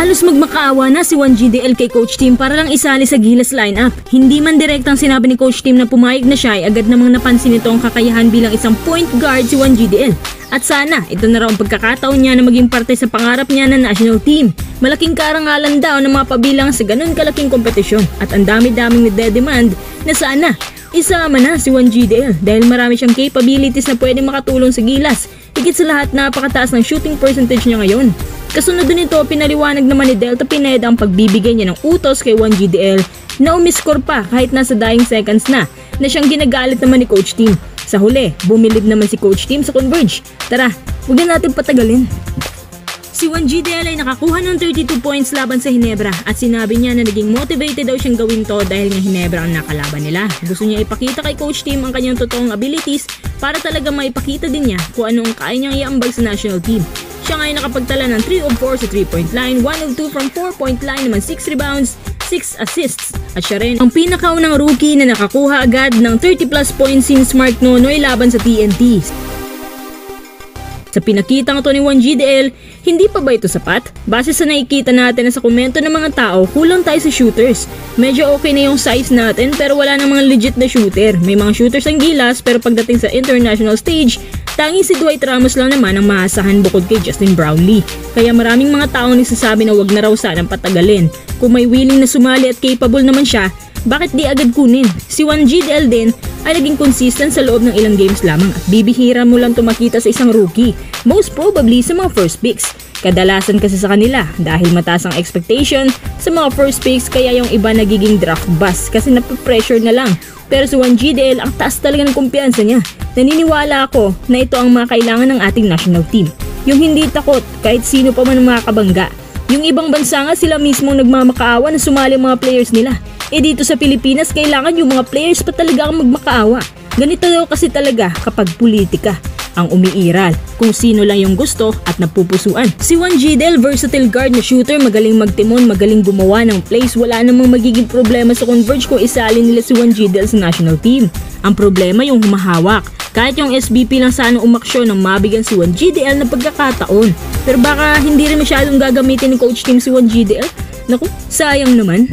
Halos magmakaawa na si 1GDL kay Coach Tim para lang isali sa Gilas lineup. Hindi man direktang sinabi ni Coach Tim na pumayag na siya, ay agad namang napansin nito ang kakayahan bilang isang point guard si 1GDL. At sana ito na raw ang pagkakataon niya na maging parte sa pangarap niya na national team. Malaking karangalan daw na mapabilang sa ganun kalaking kompetisyon at ang dami-daming nade-demand na sana isama na si 1GDL dahil marami siyang capabilities na pwedeng makatulong sa Gilas. Higit sa lahat, napakataas ng shooting percentage niya ngayon. Kasunod nito, pinaliwanag naman ni Delta Pineda ang pagbibigay niya ng utos kay 1GDL na umiscore pa kahit nasa dying seconds na siyang ginagalit naman ni Coach Tim. Sa huli, bumilib naman si Coach Tim sa Converge. Tara, huwag na natin patagalin. Si 1GDL ay nakakuha ng 32 points laban sa Ginebra at sinabi niya na naging motivated daw siyang gawin to dahil nga Ginebra ang nakalaban nila. Gusto niya ipakita kay Coach Tim ang kanyang totoong abilities para talaga maipakita din niya kung ano ang kaya niyang iambag sa national team. Siya nga ay nakapagtala ng 3 of 4 sa 3-point line, 1 of 2 from 4-point line, naman 6 rebounds, 6 assists. At siya rin ang pinakaunang rookie na nakakuha agad ng 30 plus points since Mark Nonoy laban sa TNT. Sa pinakitang ito ni 1GDL, hindi pa ba ito sapat? Base sa nakikita natin na sa komento ng mga tao, kulang tayo sa shooters. Medyo okay na yung size natin pero wala nang mga legit na shooter. May mga shooters ang Gilas pero pagdating sa international stage, tanging si Dwight Ramos lang naman ang maasahan bukod kay Justin Brownlee. Kaya maraming mga taong nagsasabi na wag na raw sanang patagalin. Kung may willing na sumali at capable naman siya, bakit di agad kunin? Si 1GDL din ay naging consistent sa loob ng ilang games lamang at bibihira mo lang tumakita sa isang rookie. Most probably sa mga first picks. Kadalasan kasi sa kanila dahil mataas ang expectation sa mga first picks kaya yung iba nagiging draft bust kasi napapressure na lang. Pero sa 1GDL ang taas talaga ng kumpiyansa niya. Naniniwala ako na ito ang mga kailangan ng ating national team. Yung hindi takot kahit sino pa man ang makakabangga. Yung ibang bansa nga sila mismo nagmamakaawa na sumali ang mga players nila. Dito sa Pilipinas kailangan yung mga players pa talaga ang magmakaawa. Ganito daw kasi talaga kapag politika ang umiiral, kung sino lang yung gusto at napupusuan. Si 1GDL, versatile guard na shooter, magaling magtimon, magaling gumawa ng plays, wala namang magiging problema sa Converge kung isalin nila si 1GDL sa national team. Ang problema yung humahawak. Kahit yung SBP lang sana umaksyon nang mabigyan si 1GDL na pagkakataon. Pero baka hindi rin masyadong gagamitin ni Coach Tim si 1GDL. Naku, sayang naman.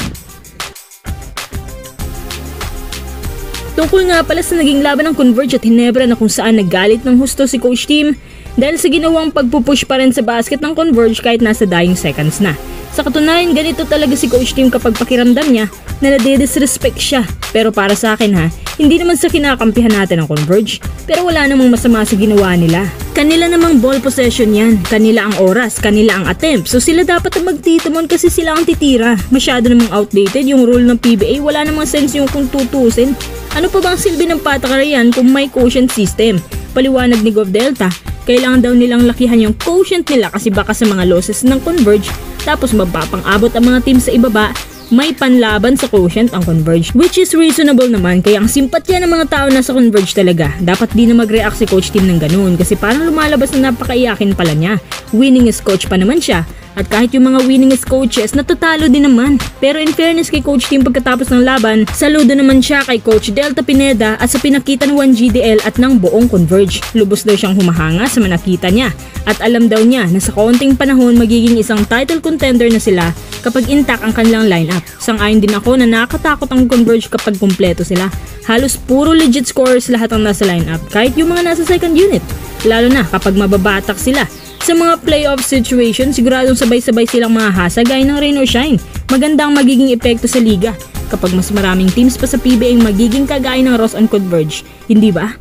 Tungkol nga pala sa naging laban ng Converge at Ginebra na kung saan naggalit ng husto si Coach Tim dahil sa ginawang pagpupush pa rin sa basket ng Converge kahit nasa dying seconds na. Sa katunayan, ganito talaga si Coach Tim kapag pakiramdam niya na nade-disrespect siya. Pero para sa akin hindi naman sa kinakampihan natin ang Converge, pero wala namang masama sa ginawa nila. Kanila namang ball possession yan, kanila ang oras, kanila ang attempt, so sila dapat ang magtitamon kasi sila ang titira. Masyado namang outdated yung rule ng PBA, wala namang sense yung kung tutusin. Ano pa bang silbi ng patakaran kung may quotient system? Paliwanag ni Gov Delta, kailangan daw nilang lakihan yung quotient nila kasi baka sa mga losses ng Converge, tapos mapapang-abot ang mga team sa ibaba, may panlaban sa quotient ang Converge. Which is reasonable naman, kaya ang simpatya ng mga tao na sa Converge talaga. Dapat di na mag-react si Coach Tim ng ganun kasi parang lumalabas na napakaiyakin pala niya. Winningest coach pa naman siya. At kahit yung mga winningest coaches, natatalo din naman. Pero in fairness kay Coach Tim pagkatapos ng laban, saludo naman siya kay Coach Delta Pineda at sa pinakita ng 1GDL at ng buong Converge. Lubos daw siyang humahanga sa manakita niya. At alam daw niya na sa kaunting panahon magiging isang title contender na sila kapag intact ang kanilang lineup. Sang-ayon din ako na nakakatakot ang Converge kapag kumpleto sila. Halos puro legit scorers lahat ang nasa lineup, kahit yung mga nasa second unit. Lalo na kapag mababatak sila. Sa mga playoff situation, siguradong sabay-sabay silang mahahasa gaya ng rain or shine. Maganda ang magiging epekto sa liga kapag mas maraming teams pa sa PBA ang magiging kagaya ng Ross and Converge, hindi ba?